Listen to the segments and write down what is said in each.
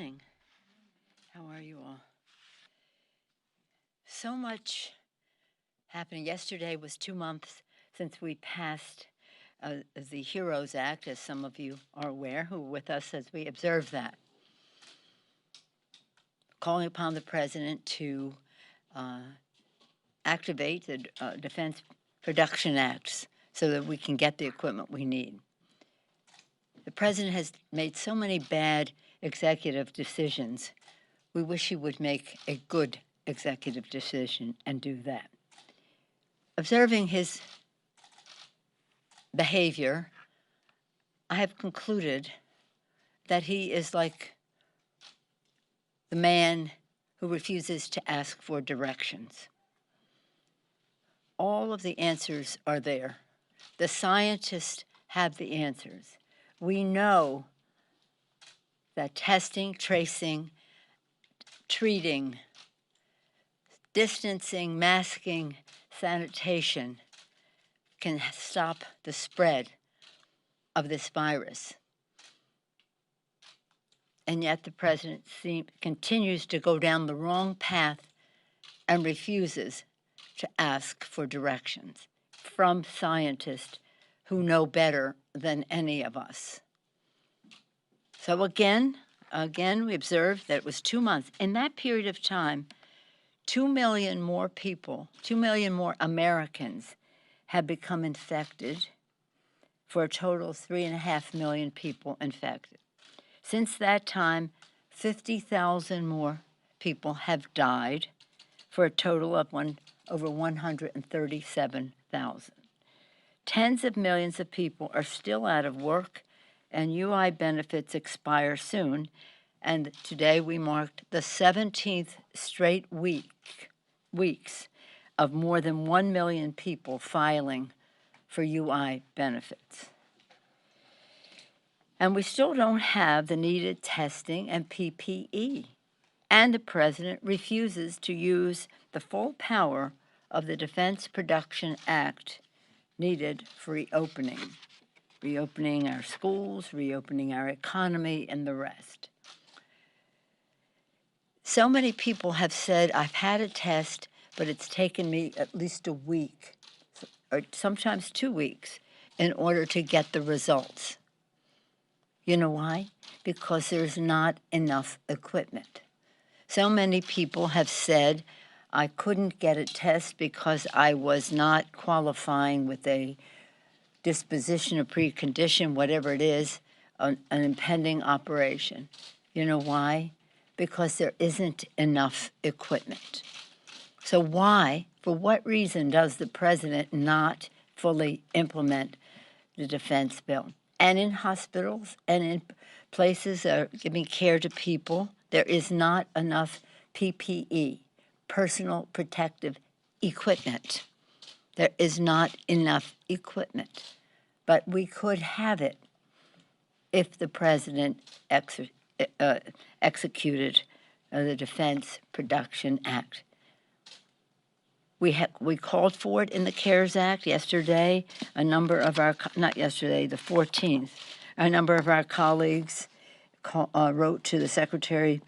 morning. How are you all? So much happening. Yesterday was 2 months since we passed the HEROES Act, as some of you are aware, who were with us as we observed that. Calling upon the President to activate the Defense Production Acts so that we can get the equipment we need. The President has made so many bad executive decisions. We wish he would make a good executive decision and do that. Observing his behavior, I have concluded that he is like the man who refuses to ask for directions. All of the answers are there. The scientists have the answers. We know that testing, tracing, treating, distancing, masking, sanitation can stop the spread of this virus. And yet the President continues to go down the wrong path and refuses to ask for directions from scientists who know better than any of us. So again, we observed that it was 2 months. In that period of time, 2 million more people, 2 million more Americans have become infected, for a total of 3.5 million people infected. Since that time, 50,000 more people have died, for a total of over 137,000. Tens of millions of people are still out of work, and UI benefits expire soon. And today we marked the 17th straight weeks of more than 1 million people filing for UI benefits. And we still don't have the needed testing and PPE. And the President refuses to use the full power of the Defense Production Act needed for reopening our schools, reopening our economy, and the rest. So many people have said, I've had a test, but it's taken me at least a week, or sometimes 2 weeks, in order to get the results. You know why? Because there's not enough equipment. So many people have said, I couldn't get a test because I was not qualifying with a disposition or precondition, whatever it is, an impending operation. You know why? Because there isn't enough equipment. So why, for what reason does the President not fully implement the defense bill? And in hospitals and in places that are giving care to people, there is not enough PPE, personal protective equipment. There is not enough equipment. But we could have it if the President executed the Defense Production Act. We called for it in the CARES Act yesterday. The 14th, a number of our colleagues wrote to the Secretary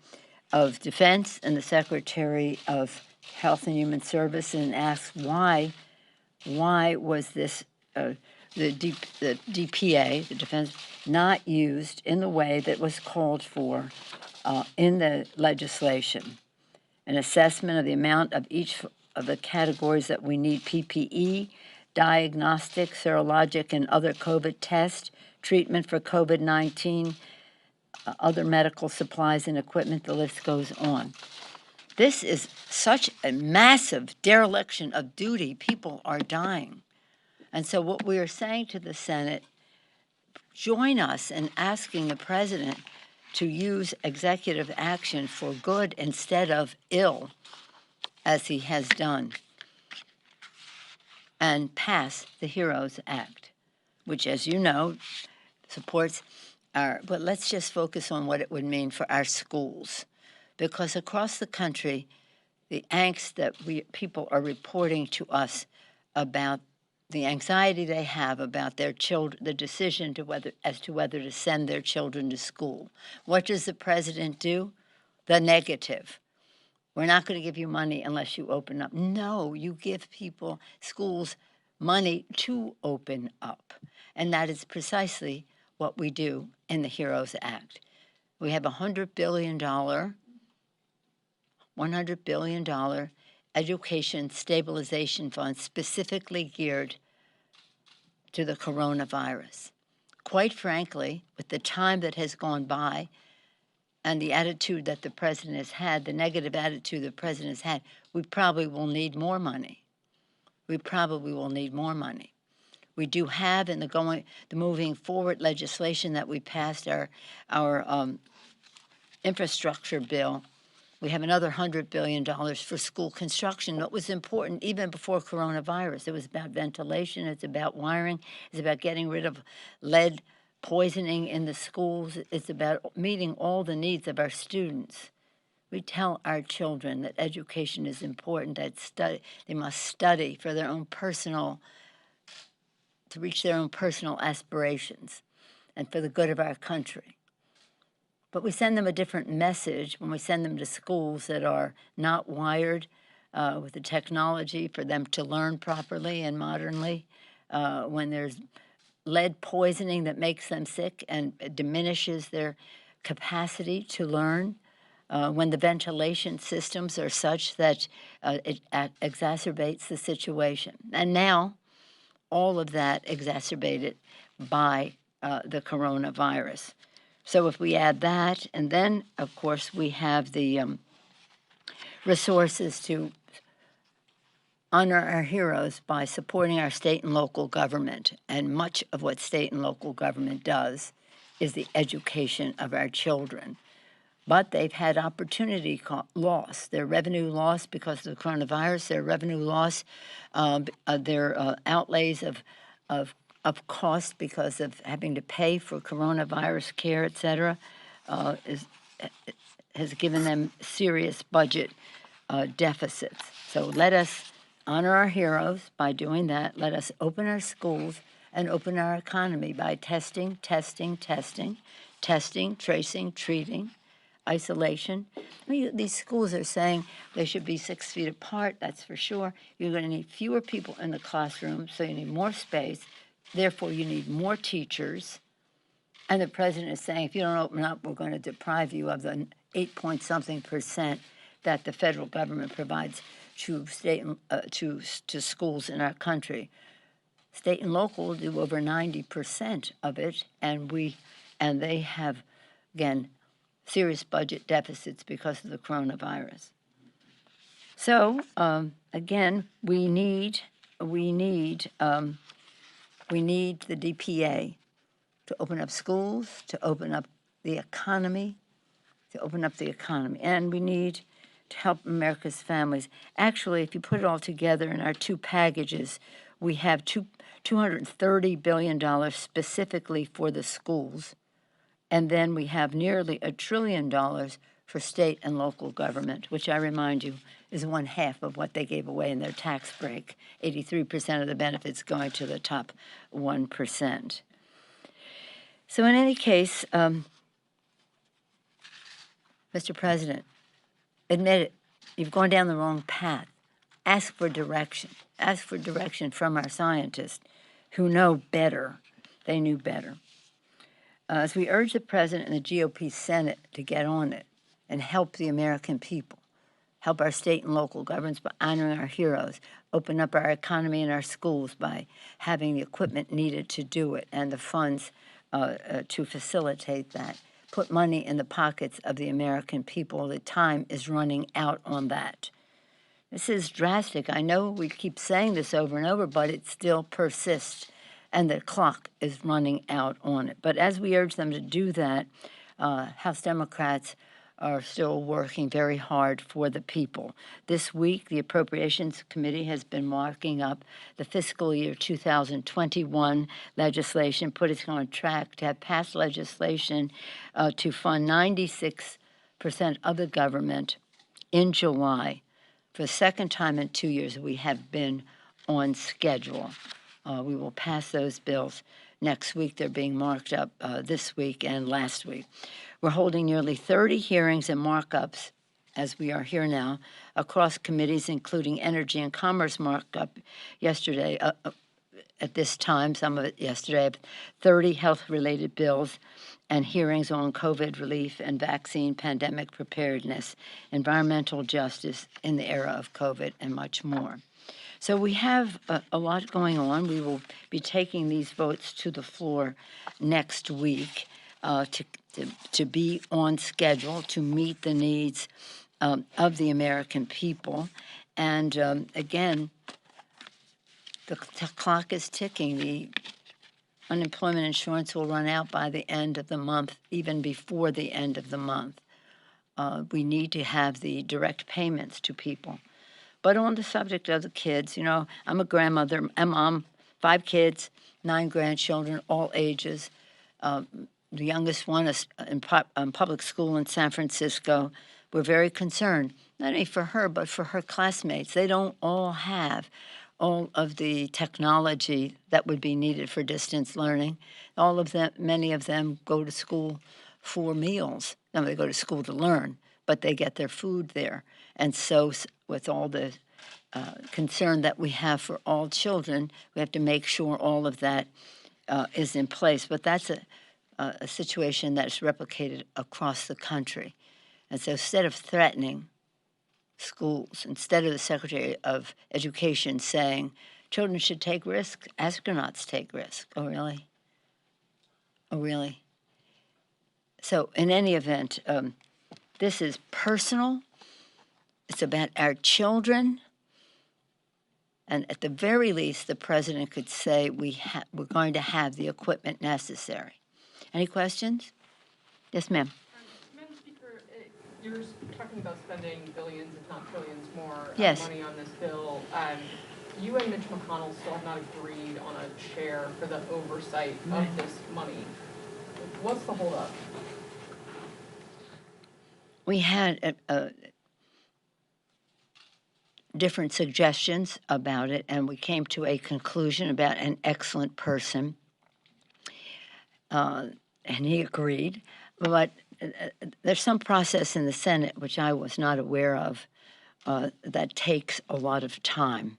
of Defense and the Secretary of Health and Human Services and asked why was this the DPA, the Defense, not used in the way that was called for in the legislation. An assessment of the amount of each of the categories that we need: PPE, diagnostic, serologic, and other COVID tests, treatment for COVID-19, other medical supplies and equipment, the list goes on. This is such a massive dereliction of duty. People are dying. And so what we are saying to the Senate, join us in asking the President to use executive action for good instead of ill, as he has done, and pass the HEROES Act, which, as you know, supports but let's just focus on what it would mean for our schools. Because across the country, the angst that people are reporting to us about the anxiety they have about their children, the decision as to whether to send their children to school. What does the president do? The negative. We're not going to give you money unless you open up. No, you give schools, money to open up. And that is precisely what we do in the HEROES Act. We have $100 billion education stabilization fund specifically geared to the coronavirus. Quite frankly, with the time that has gone by and the attitude that the president has had, the negative attitude the president has had, we probably will need more money. We do have in the moving forward legislation that we passed, our infrastructure bill. We have another $100 billion for school construction. What was important even before coronavirus? It was about ventilation. It's about wiring. It's about getting rid of lead poisoning in the schools. It's about meeting all the needs of our students. We tell our children that education is important, that they must study for their own to reach their own personal aspirations and for the good of our country. But we send them a different message when we send them to schools that are not wired with the technology for them to learn properly and modernly, when there's lead poisoning that makes them sick and diminishes their capacity to learn, when the ventilation systems are such that it exacerbates the situation. And now, all of that exacerbated by the coronavirus. So if we add that, and then, of course, we have the resources to honor our heroes by supporting our state and local government. And much of what state and local government does is the education of our children. But they've had opportunity loss, their revenue loss because of the coronavirus, their revenue loss, their outlays of cost because of having to pay for coronavirus care, et cetera, has given them serious budget deficits. So let us honor our heroes by doing that. Let us open our schools and open our economy by testing, tracing, treating, isolation. These schools are saying they should be 6 feet apart, that's for sure. You're going to need fewer people in the classroom, so you need more space. Therefore, you need more teachers. And the president is saying, if you don't open up, we're going to deprive you of the 8-point-something% that the federal government provides to to schools in our country. State and local do over 90% of it, and they have, again, serious budget deficits because of the coronavirus. So, again, we need the DPA to open up schools, to open up the economy, and we need to help America's families. Actually, if you put it all together in our two packages, we have $230 billion specifically for the schools, and then we have nearly $1 trillion for state and local government, which I remind you is 1/2 of what they gave away in their tax break, 83% of the benefits going to the top 1%. So in any case, Mr. President, admit it, you've gone down the wrong path. Ask for direction. Ask for direction from our scientists who know better. They knew better. As we urge the President and the GOP Senate to get on it and help the American people, help our state and local governments by honoring our heroes, open up our economy and our schools by having the equipment needed to do it and the funds to facilitate that. Put money in the pockets of the American people. The time is running out on that. This is drastic. I know we keep saying this over and over, but it still persists, and the clock is running out on it. But as we urge them to do that, House Democrats are still working very hard for the people. This week, the Appropriations Committee has been marking up the fiscal year 2021 legislation, put us on track to have passed legislation to fund 96% of the government in July. For the second time in 2 years, we have been on schedule. We will pass those bills next week. They're being marked up this week and last week. We're holding nearly 30 hearings and markups, as we are here now, across committees, including Energy and Commerce markup yesterday, at this time, some of it yesterday, 30 health-related bills and hearings on COVID relief and vaccine pandemic preparedness, environmental justice in the era of COVID, and much more. So we have a lot going on. We will be taking these votes to the floor next week to be on schedule to meet the needs of the American people. And again, the clock is ticking. The unemployment insurance will run out by the end of the month, even before the end of the month. We need to have the direct payments to people. But on the subject of the kids, you know, I'm a grandmother, a mom, 5 kids, 9 grandchildren, all ages. The youngest one is in public school in San Francisco. We're very concerned, not only for her, but for her classmates. They don't all have all of the technology that would be needed for distance learning. All of them, many of them go to school for meals. Now, they go to school to learn, but they get their food there. And so with all the concern that we have for all children, we have to make sure all of that is in place. But that's a situation that's replicated across the country. And so instead of threatening schools, instead of the Secretary of Education saying children should take risks, astronauts take risks. Oh, really? Oh, really? So in any event, this is personal. It's about our children. And at the very least, the president could say we're going to have the equipment necessary. Any questions? Yes, ma'am. Madam Speaker, you're talking about spending billions, if not trillions, more money on this bill. You and Mitch McConnell still have not agreed on a chair for the oversight of this money. What's the holdup? We had different suggestions about it, and we came to a conclusion about an excellent person, and he agreed. But there's some process in the Senate, which I was not aware of, that takes a lot of time,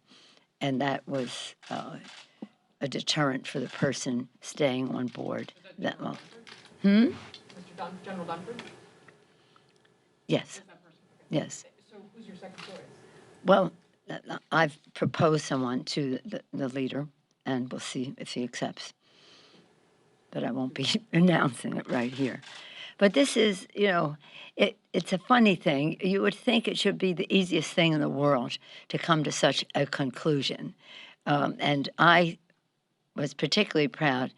and that was a deterrent for the person staying on board that long. Mr. General Dunford? Yes. Yes. So who's your second choice? Well, I've proposed someone to the leader, and we'll see if he accepts. But I won't be announcing it right here. But this is, you know, it's a funny thing. You would think it should be the easiest thing in the world to come to such a conclusion. And I was particularly proud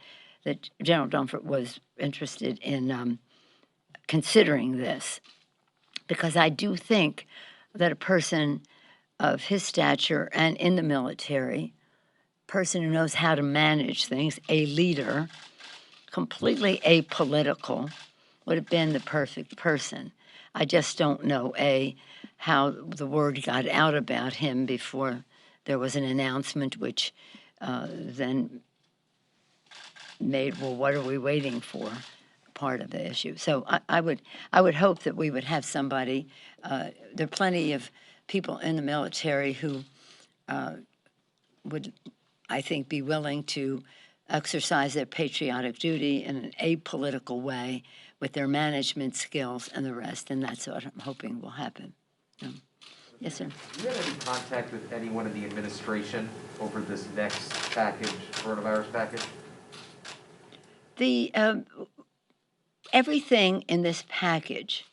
that General Dunford was interested in considering this, because I do think that a person of his stature and in the military, person who knows how to manage things, a leader, completely apolitical, would have been the perfect person. I just don't know, how the word got out about him before there was an announcement, which then made, well, what are we waiting for, part of the issue. So I would hope that we would have somebody. There are plenty of people in the military who would, I think, be willing to exercise their patriotic duty in an apolitical way with their management skills and the rest, and that's what I'm hoping will happen. Yes, sir. Have you had any contact with anyone in the administration over this next package, coronavirus package? The everything in this package,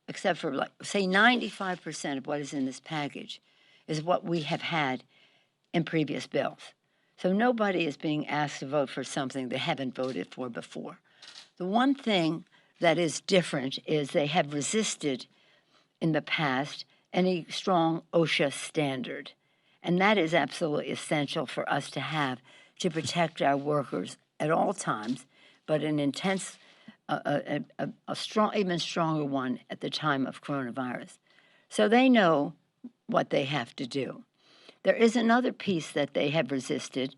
except for, like, say, 95% of what is in this package, is what we have had in previous bills. So nobody is being asked to vote for something they haven't voted for before. The one thing that is different is they have resisted in the past any strong OSHA standard. And that is absolutely essential for us to have to protect our workers at all times, but an intense, a strong, even stronger one at the time of coronavirus. So they know what they have to do. There is another piece that they have resisted,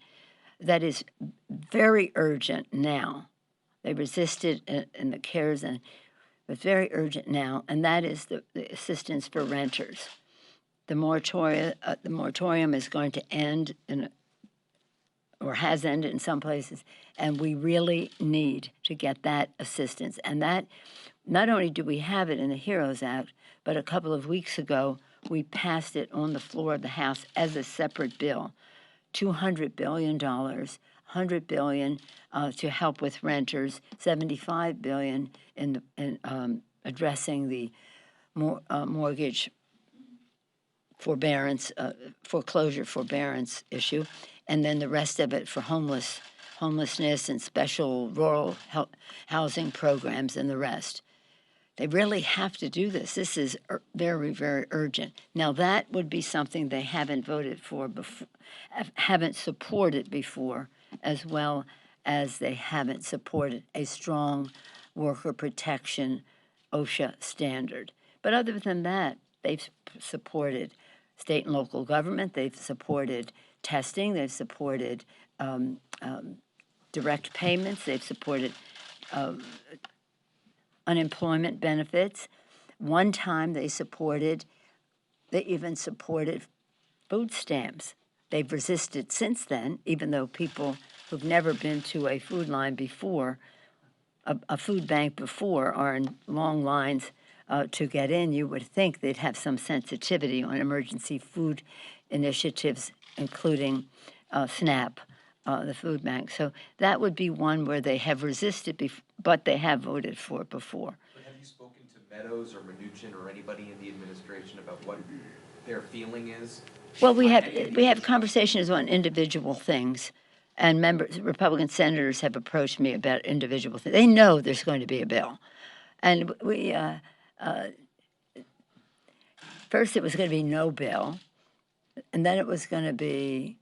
that is very urgent now. They resisted in the CARES, and it's very urgent now, and that is the assistance for renters. The moratorium is going to end or has ended in some places, and we really need to get that assistance. And that, not only do we have it in the HEROES Act, but a couple of weeks ago, we passed it on the floor of the House as a separate bill. $200 billion, $100 billion to help with renters, $75 billion in addressing the mortgage forbearance, foreclosure forbearance issue, and then the rest of it for homelessness and special rural housing programs and the rest. They really have to do this. This is very, very urgent. Now, that would be something they haven't voted for before, haven't supported before, as well as they haven't supported a strong worker protection OSHA standard. But other than that, they've supported state and local government, they've supported testing, they've supported direct payments, they've supported unemployment benefits. One time they even supported food stamps. They've resisted since then, even though people who've never been to a food line before, a food bank before, are in long lines to get in. You would think they'd have some sensitivity on emergency food initiatives, including SNAP, the food bank. So that would be one where they have resisted, but they have voted for it before. But have you spoken to Meadows or Mnuchin or anybody in the administration about what their feeling is? Well, we have conversations on individual things, and Republican senators have approached me about individual things. They know there's going to be a bill, and we first it was going to be no bill, and then it was going to be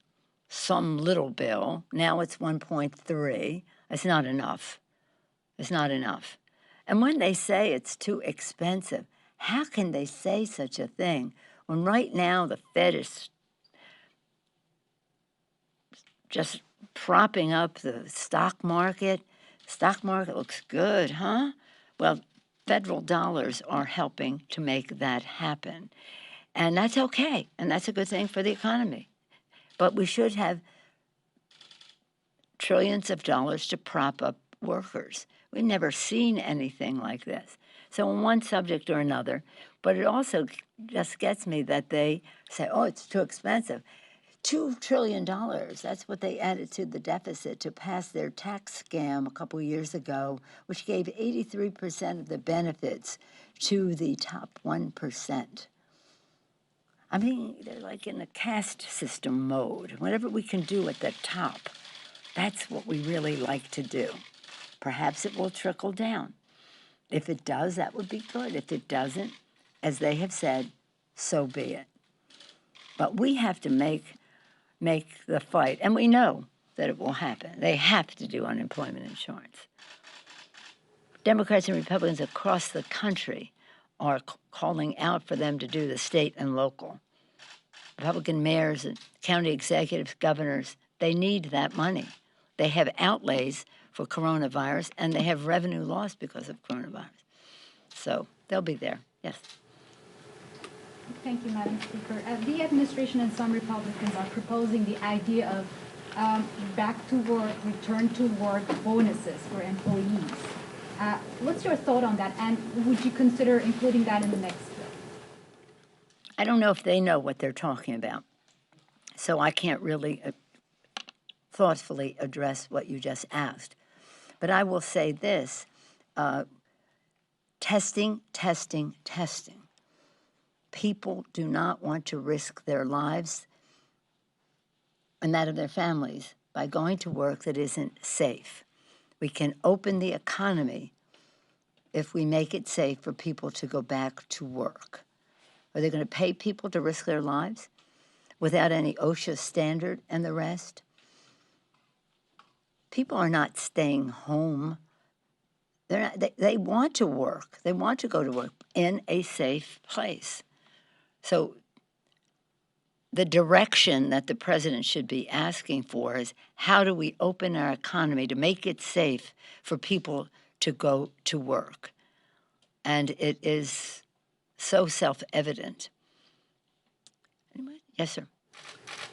some little bill. Now it's 1.3. It's not enough. It's not enough. And when they say it's too expensive, how can they say such a thing when right now the Fed is just propping up the stock market? Stock market looks good, huh? Well, federal dollars are helping to make that happen. And that's okay, and that's a good thing for the economy. But we should have trillions of dollars to prop up workers. We've never seen anything like this. So on one subject or another, but it also just gets me that they say, oh, it's too expensive. $2 trillion, that's what they added to the deficit to pass their tax scam a couple years ago, which gave 83% of the benefits to the top 1%. I mean, they're like in a caste system mode. Whatever we can do at the top, that's what we really like to do. Perhaps it will trickle down. If it does, that would be good. If it doesn't, as they have said, so be it. But we have to make the fight, and we know that it will happen. They have to do unemployment insurance. Democrats and Republicans across the country are calling out for them to do the state and local. Republican mayors and county executives, governors, they need that money. They have outlays for coronavirus, and they have revenue loss because of coronavirus. So they'll be there, yes. Thank you, Madam Speaker. The administration and some Republicans are proposing the idea of back to work, return to work bonuses for employees. What's your thought on that, and would you consider including that in the next bill? I don't know if they know what they're talking about, so I can't really thoughtfully address what you just asked. But I will say this, testing. People do not want to risk their lives and that of their families by going to work that isn't safe. We can open the economy if we make it safe for people to go back to work. Are they going to pay people to risk their lives without any OSHA standard and the rest? People are not staying home. They want to work. They want to go to work in a safe place. So the direction that the president should be asking for is how do we open our economy to make it safe for people to go to work? And it is so self-evident. Yes, sir.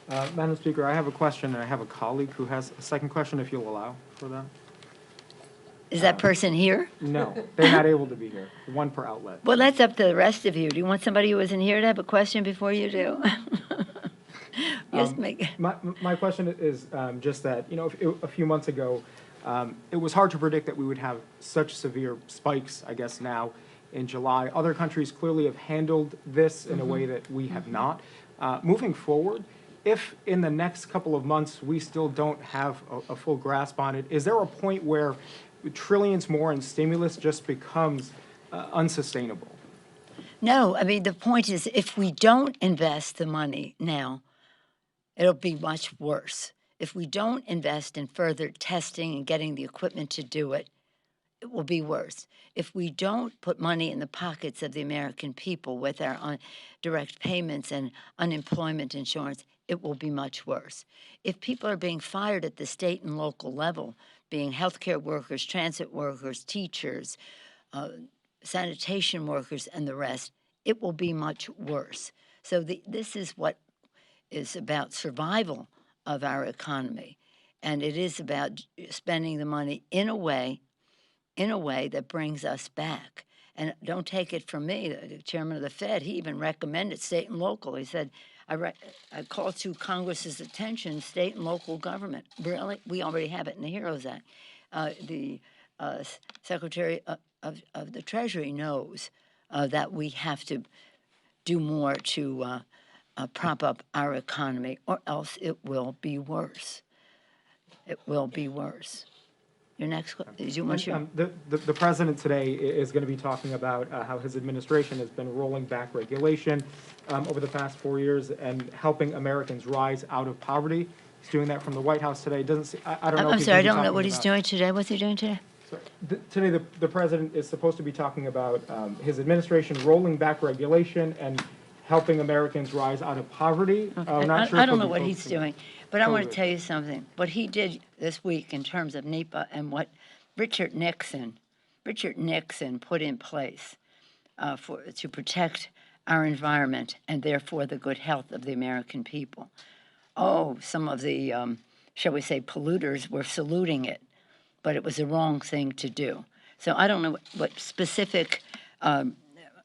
Madam Speaker, I have a question, and I have a colleague who has a second question, if you'll allow for that. Is that person here? No, they're not able to be here. One per outlet. Well, that's up to the rest of you. Do you want somebody who isn't here to have a question before you do? Yes, My question is just that, a few months ago, it was hard to predict that we would have such severe spikes, I guess, now in July. Other countries clearly have handled this in a way that we have not. Moving forward, if in the next couple of months we still don't have a full grasp on it, is there a point where trillions more in stimulus just becomes unsustainable? No, I mean, the point is if we don't invest the money now, it'll be much worse. If we don't invest in further testing and getting the equipment to do it, it will be worse. If we don't put money in the pockets of the American people with our direct payments and unemployment insurance, it will be much worse. If people are being fired at the state and local level, being healthcare workers, transit workers, teachers, sanitation workers, and the rest, it will be much worse. So this is what is about survival of our economy, and it is about spending the money in a way that brings us back. And don't take it from me, the chairman of the Fed, he even recommended state and local. He said, I call to Congress's attention state and local government. Really? We already have it in the HEROES Act. The Secretary of the Treasury knows that we have to do more to prop up our economy, or else it will be worse. It will be worse. Your next question. The president today is going to be talking about how his administration has been rolling back regulation over the past 4 years and helping Americans rise out of poverty. He's doing that from the White House today. I don't know. I'm sorry, I don't know what he's doing today. What's he doing today? Today, the president is supposed to be talking about his administration rolling back regulation and helping Americans rise out of poverty. Okay. I don't know what he's doing, but I want to tell you something. What he did this week in terms of NEPA and what Richard Nixon put in place to protect our environment and therefore the good health of the American people. Oh, some of the, shall we say, polluters were saluting it, but it was the wrong thing to do. So I don't know what specific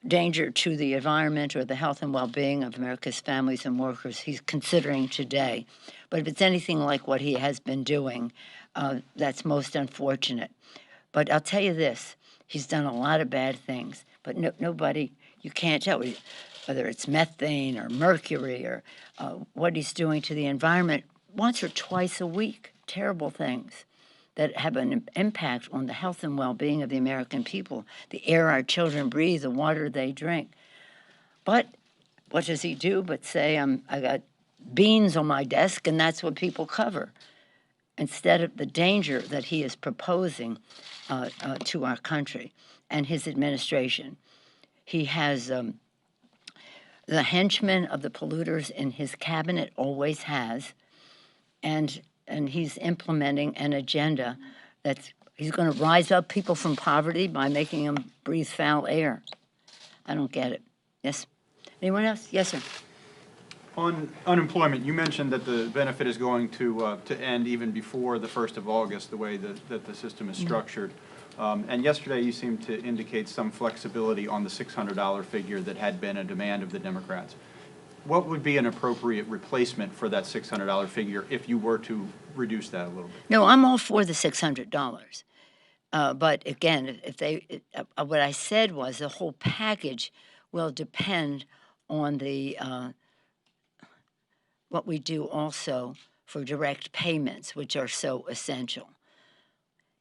danger to the environment or the health and well-being of America's families and workers he's considering today. But if it's anything like what he has been doing, that's most unfortunate. But I'll tell you this, he's done a lot of bad things, but nobody, you can't tell whether it's methane or mercury or what he's doing to the environment once or twice a week, terrible things that have an impact on the health and well-being of the American people, the air our children breathe, the water they drink. But what does he do but say, I got beans on my desk, and that's what people cover, instead of the danger that he is proposing to our country and his administration. He has the henchmen of the polluters in his cabinet, always has, and he's implementing an agenda that's he's going to rise up people from poverty by making them breathe foul air. I don't get it. Yes? Anyone else? Yes, sir. On unemployment, you mentioned that the benefit is going to end even before the 1st of August, the way that the system is structured. And yesterday you seemed to indicate some flexibility on the $600 figure that had been a demand of the Democrats. What would be an appropriate replacement for that $600 figure if you were to reduce that a little bit? No, I'm all for the $600. But again, what I said was the whole package will depend on the what we do also for direct payments, which are so essential.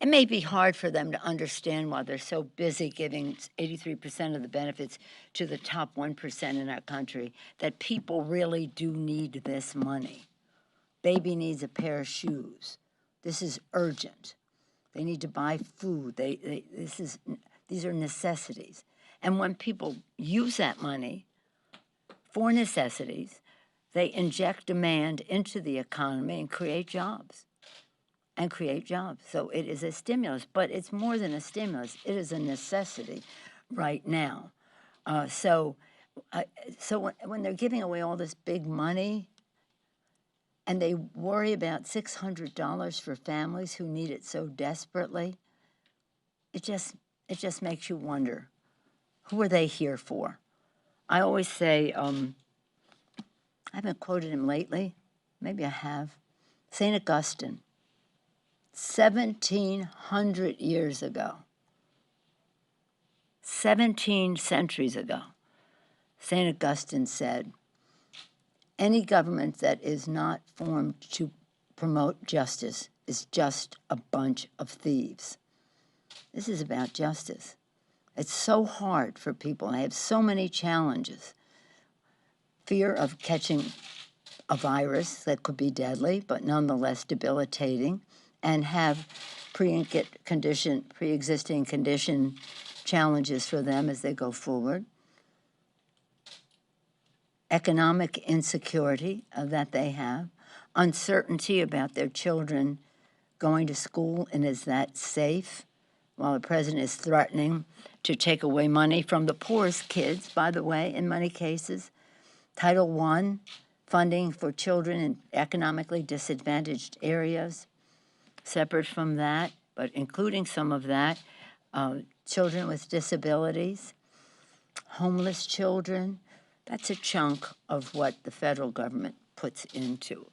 It may be hard for them to understand why they're so busy giving 83% of the benefits to the top 1% in our country, that people really do need this money. Baby needs a pair of shoes. This is urgent. They need to buy food. These are necessities. And when people use that money for necessities, They inject demand into the economy and create jobs. So it is a stimulus, but it's more than a stimulus. It is a necessity right now. So when they're giving away all this big money and they worry about $600 for families who need it so desperately, it just makes you wonder, who are they here for? I always say, I haven't quoted him lately, maybe I have, St. Augustine, 1,700 years ago, 17 centuries ago, St. Augustine said, any government that is not formed to promote justice is just a bunch of thieves. This is about justice. It's so hard for people. They have so many challenges. Fear of catching a virus that could be deadly, but nonetheless debilitating, and have pre-existing condition challenges for them as they go forward. Economic insecurity that they have, uncertainty about their children going to school and is that safe, while the president is threatening to take away money from the poorest kids, by the way, in many cases. Title I, funding for children in economically disadvantaged areas. Separate from that, but including some of that, children with disabilities, homeless children. That's a chunk of what the federal government puts into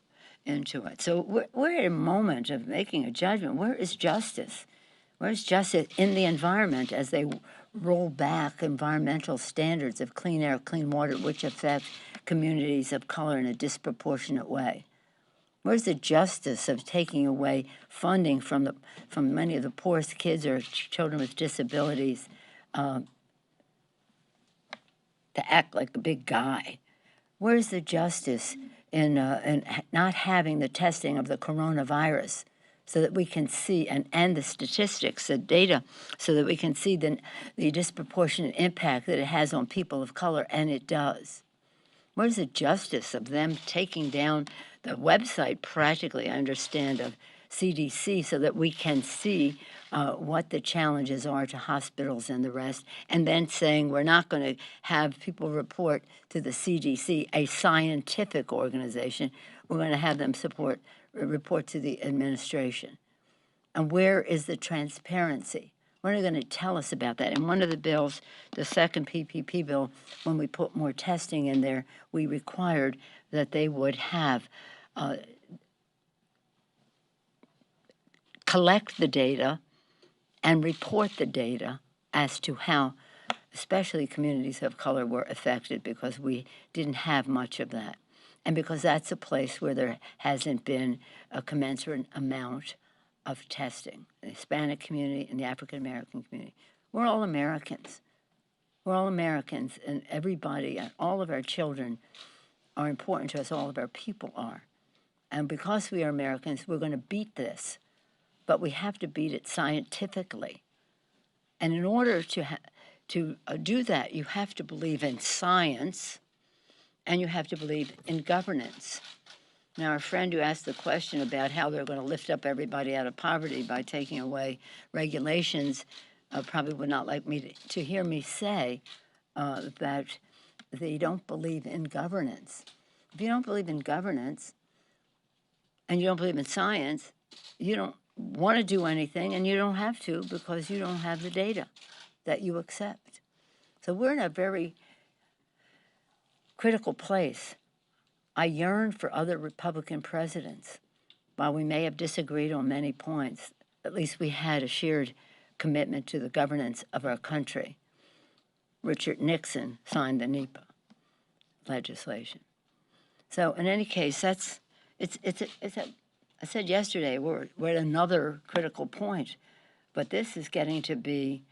it. So we're at a moment of making a judgment. Where is justice? Where's justice in the environment as they roll back environmental standards of clean air, clean water, which affect communities of color in a disproportionate way? Where's the justice of taking away funding from many of the poorest kids or children with disabilities to act like a big guy? Where's the justice in not having the testing of the coronavirus so that we can see, and the statistics, the data, so that we can see the disproportionate impact that it has on people of color, and it does? Where's the justice of them taking down the website, practically, I understand, of CDC so that we can see what the challenges are to hospitals and the rest, and then saying we're not going to have people report to the CDC, a scientific organization. We're going to have them report to the administration. And where is the transparency? What are they going to tell us about that? In one of the bills, the second PPP bill, when we put more testing in there, we required that they would have collect the data and report the data as to how especially communities of color were affected, because we didn't have much of that. And because that's a place where there hasn't been a commensurate amount of testing. The Hispanic community and the African American community. We're all Americans. We're all Americans, and everybody, all of our children are important to us, all of our people are. And because we are Americans, we're going to beat this. But we have to beat it scientifically. And in order to do that, you have to believe in science, and you have to believe in governance. Now, our friend who asked the question about how they're going to lift up everybody out of poverty by taking away regulations probably would not like me to hear me say that they don't believe in governance. If you don't believe in governance and you don't believe in science, you don't want to do anything, and you don't have to because you don't have the data that you accept. So we're in a very critical place. I yearn for other Republican presidents. While we may have disagreed on many points, at least we had a shared commitment to the governance of our country. Richard Nixon signed the NEPA legislation. So in any case, I said yesterday, we're at another critical point, but this is getting to be,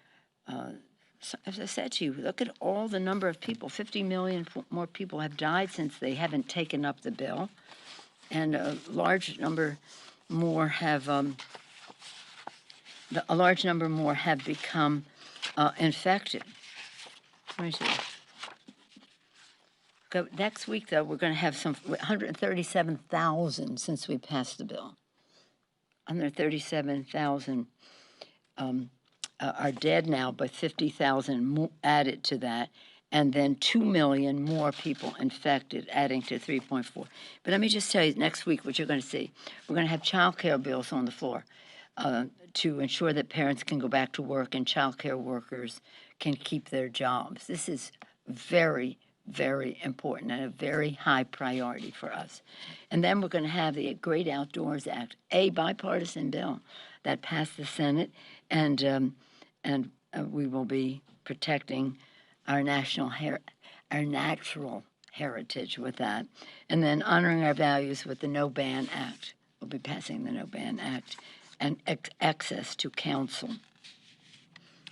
as I said to you, look at all the number of people. 50 million more people have died since they haven't taken up the bill, and a large number more have become infected. Let me see. Next week, though, we're going to have 137,000 since we passed the bill. 137,000 are dead now, but 50,000 added to that, and then 2 million more people infected, adding to 3.4. But let me just tell you, next week, what you're going to see. We're going to have child care bills on the floor to ensure that parents can go back to work and child care workers can keep their jobs. This is very, very important and a very high priority for us. And then we're going to have the Great Outdoors Act, a bipartisan bill that passed the Senate, and we will be protecting our natural heritage with that, and then honoring our values with the No Ban Act. We'll be passing the No Ban Act and access to counsel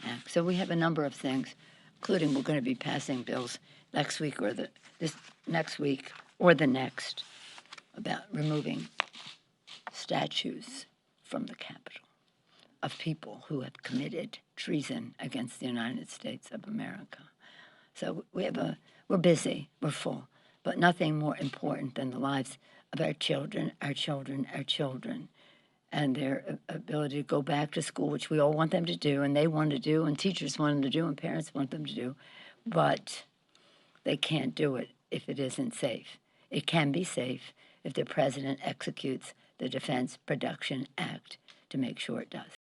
act. So we have a number of things, including we're going to be passing bills next week or the next about removing statues from the Capitol of people who have committed treason against the United States of America. So we're busy, we're full, but nothing more important than the lives of our children, and their ability to go back to school, which we all want them to do, and they want to do, and teachers want them to do, and parents want them to do, but they can't do it if it isn't safe. It can be safe if the president executes the Defense Production Act to make sure it does.